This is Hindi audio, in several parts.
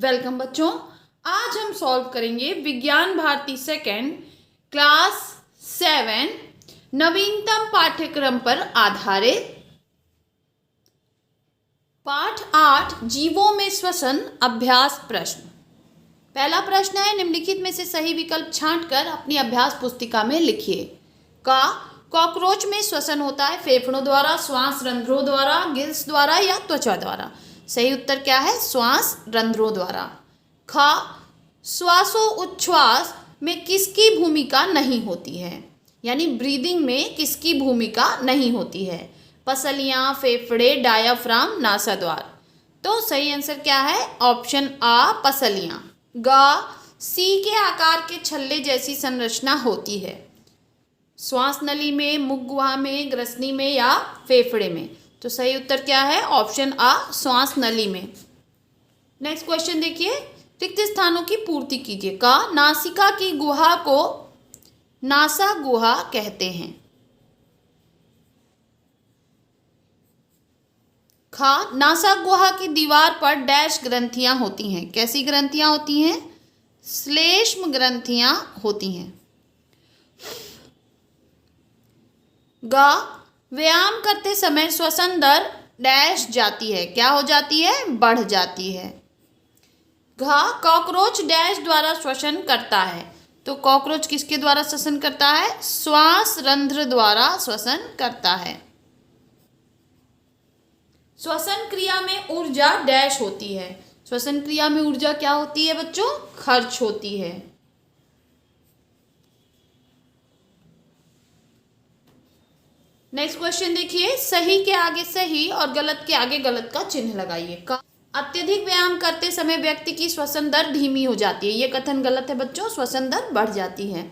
वेलकम बच्चों। आज हम सॉल्व करेंगे विज्ञान भारती सेकेंड क्लास 7 नवीनतम पाठ्यक्रम पर आधारित पाठ 8 जीवों में श्वसन अभ्यास प्रश्न। पहला प्रश्न है, निम्नलिखित में से सही विकल्प छांटकर अपनी अभ्यास पुस्तिका में लिखिए। का कॉकरोच में श्वसन होता है फेफड़ों द्वारा, श्वास रंध्रों द्वारा, गिल्स द्वारा या त्वचा द्वारा। सही उत्तर क्या है? श्वास रंध्रों द्वारा। खा श्वासोच्छ्वास में किसकी भूमिका नहीं होती है, यानी ब्रीदिंग में किसकी भूमिका नहीं होती है? पसलियां, फेफड़े, डायाफ्राम, नासाद्वार। तो सही आंसर क्या है? ऑप्शन आ पसलियां। गा सी के आकार के छल्ले जैसी संरचना होती है, श्वास नली में, मुख गुहा में, ग्रसनी में या फेफड़े में। तो सही उत्तर क्या है? ऑप्शन आ श्वास नली में। नेक्स्ट क्वेश्चन देखिए, रिक्त स्थानों की पूर्ति कीजिए। का नासिका की गुहा को नासा गुहा कहते हैं। खा नासा गुहा की दीवार पर डैश ग्रंथियां होती हैं। कैसी ग्रंथियां होती हैं? श्लेष्म ग्रंथियां होती हैं। गा व्यायाम करते समय श्वसन दर डैश जाती है। क्या हो जाती है? बढ़ जाती है। घा कॉकरोच डैश द्वारा श्वसन करता है। तो कॉकरोच किसके द्वारा श्वसन करता है? श्वास रंध्र द्वारा श्वसन करता है। श्वसन क्रिया में ऊर्जा डैश होती है। श्वसन क्रिया में ऊर्जा क्या होती है बच्चों? खर्च होती है। नेक्स्ट क्वेश्चन देखिए, सही के आगे सही और गलत के आगे गलत का चिन्ह लगाइए। का अत्यधिक व्यायाम करते समय व्यक्ति की श्वसन दर धीमी हो जाती है। यह कथन गलत है बच्चों, श्वसन दर बढ़ जाती है।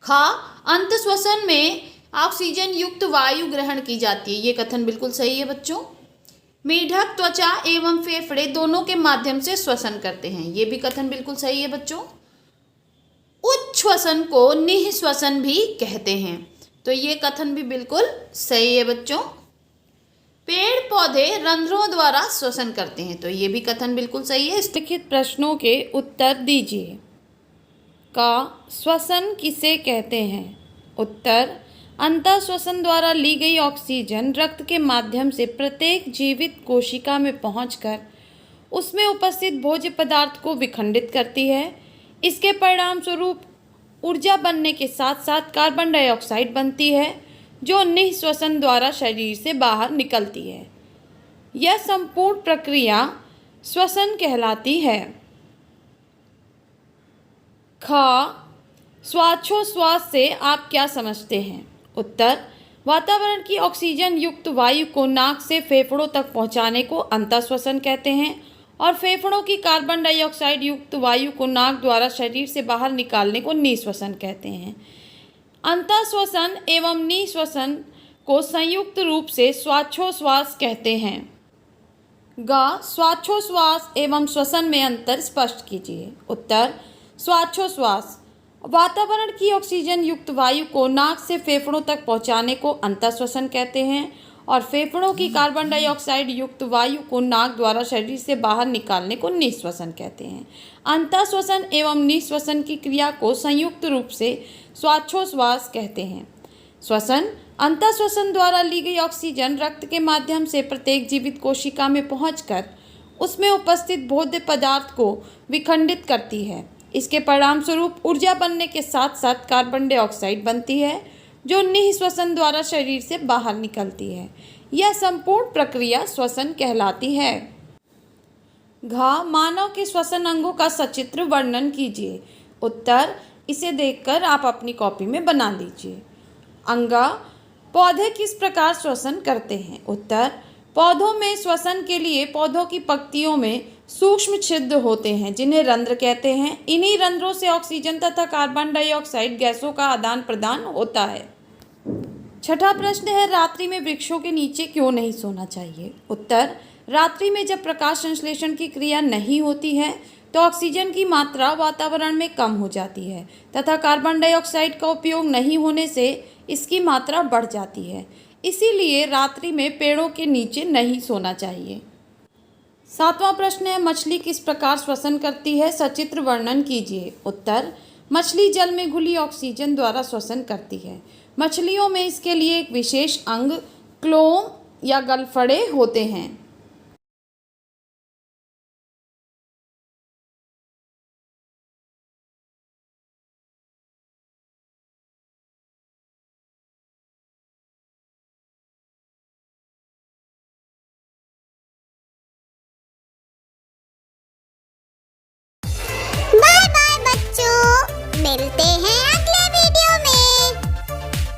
खा अंत श्वसन में ऑक्सीजन युक्त वायु ग्रहण की जाती है। यह कथन बिल्कुल सही है बच्चों। मेढक त्वचा एवं फेफड़े दोनों के माध्यम से श्वसन करते हैं। यह भी कथन बिल्कुल सही है बच्चों। उच्छ्वसन को निःश्वसन भी कहते हैं। तो ये कथन भी बिल्कुल सही है बच्चों। पेड़ पौधे रंध्रों द्वारा श्वसन करते हैं। तो ये भी कथन बिल्कुल सही है। लिखित प्रश्नों के उत्तर दीजिए। का श्वसन किसे कहते हैं? उत्तर अंतःश्वसन द्वारा ली गई ऑक्सीजन रक्त के माध्यम से प्रत्येक जीवित कोशिका में पहुंचकर उसमें उपस्थित भोज्य पदार्थ को विखंडित करती है। इसके परिणाम स्वरूप ऊर्जा बनने के साथ साथ कार्बन डाइऑक्साइड बनती है, जो निःश्वसन द्वारा शरीर से बाहर निकलती है। यह संपूर्ण प्रक्रिया श्वसन कहलाती है। खा श्वासोच्छ्वास से आप क्या समझते हैं? उत्तर वातावरण की ऑक्सीजन युक्त वायु को नाक से फेफड़ों तक पहुंचाने को अंतःश्वसन कहते हैं और फेफड़ों की कार्बन डाइऑक्साइड युक्त वायु को नाक द्वारा शरीर से बाहर निकालने को निःश्वसन कहते हैं। अंतःश्वसन एवं निःश्वसन को संयुक्त रूप से श्वासोच्छ्वास कहते हैं। गा श्वासोच्छ्वास एवं श्वसन में अंतर स्पष्ट कीजिए। उत्तर श्वासोच्छ्वास वातावरण की ऑक्सीजन युक्त वायु को नाक से फेफड़ों तक पहुंचाने को अंतःश्वसन कहते हैं और फेफड़ों की कार्बन डाइऑक्साइड युक्त वायु को नाक द्वारा शरीर से बाहर निकालने को निःश्वसन कहते हैं। अंतःश्वसन एवं निःश्वसन की क्रिया को संयुक्त रूप से श्वासोच्छ्वास कहते हैं। श्वसन अंतःश्वसन द्वारा ली गई ऑक्सीजन रक्त के माध्यम से प्रत्येक जीवित कोशिका में पहुंचकर उसमें उपस्थित भोज्य पदार्थ को विखंडित करती है। इसके परिणाम स्वरूप ऊर्जा बनने के साथ साथ कार्बन डाइऑक्साइड बनती है, जो निःश्वसन द्वारा शरीर से बाहर निकलती है। यह संपूर्ण प्रक्रिया श्वसन कहलाती है। घा मानव के श्वसन अंगों का सचित्र वर्णन कीजिए। उत्तर इसे देखकर आप अपनी कॉपी में बना लीजिए। अंगा पौधे किस प्रकार श्वसन करते हैं? उत्तर पौधों में श्वसन के लिए पौधों की पंक्तियों में सूक्ष्म छिद्र होते हैं, जिन्हें रंध्र कहते हैं। इन्हीं रंध्रों से ऑक्सीजन तथा कार्बन डाइऑक्साइड गैसों का आदान प्रदान होता है। छठा प्रश्न है, रात्रि में वृक्षों के नीचे क्यों नहीं सोना चाहिए? उत्तर रात्रि में जब प्रकाश संश्लेषण की क्रिया नहीं होती है तो ऑक्सीजन की मात्रा वातावरण में कम हो जाती है तथा कार्बन डाइऑक्साइड का उपयोग नहीं होने से इसकी मात्रा बढ़ जाती है। इसीलिए रात्रि में पेड़ों के नीचे नहीं सोना चाहिए। सातवां प्रश्न है, मछली किस प्रकार श्वसन करती है, सचित्र वर्णन कीजिए। उत्तर, मछली जल में घुली ऑक्सीजन द्वारा श्वसन करती है। मछलियों में इसके लिए एक विशेष अंग क्लोम या गलफड़े होते हैं।